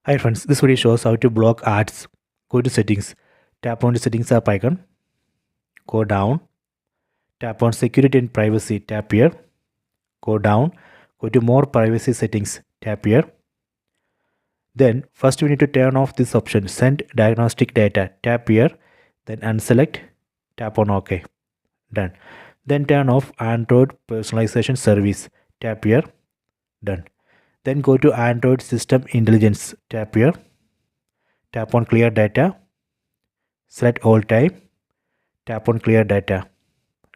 Hi friends, this video shows how to block ads. Go to settings, tap on the settings app icon, go down, tap on security and privacy, tap here, go down, go to more privacy settings, tap here. Then first we need to turn off this option, send diagnostic data, tap here, then unselect, tap on OK, done. Then turn off Android personalization service, tap here, done. Then go to Android system intelligence, tap here, tap on clear data, select all type, tap on clear data,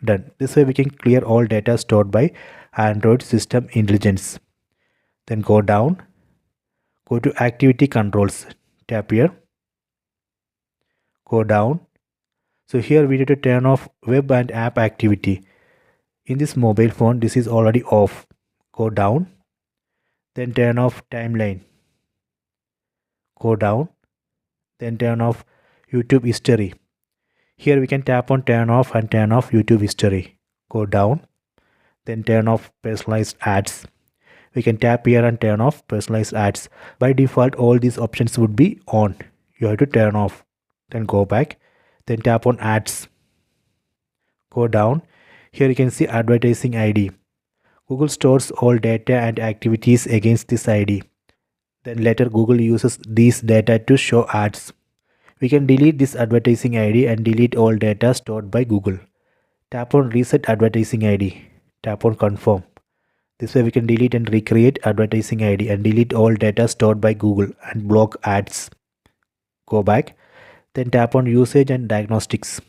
done. This way we can clear all data stored by Android system intelligence. Then go down, go to activity controls, tap here, go down. So here we need to turn off web and app activity. In this mobile phone this is already off. Go down, then turn off timeline, go down, then turn off YouTube history. Here we can tap on turn off and turn off YouTube history. Go down, then turn off personalized ads. We can tap here and turn off personalized ads. By default all these options would be on. You have to turn off. Then go back, then tap on ads. Go down. Here you can see advertising ID. Google stores all data and activities against this ID. Then later Google uses these data to show ads. We can delete this advertising ID and delete all data stored by Google. Tap on reset advertising ID. Tap on confirm. This way we can delete and recreate advertising ID and delete all data stored by Google and block ads. Go back. Then tap on usage and diagnostics.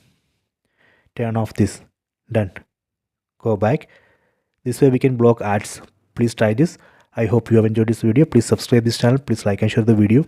Turn off this. Done. Go back. This way we can block ads. Please try this. I hope you have enjoyed this video. Please subscribe this channel. Please like and share the video.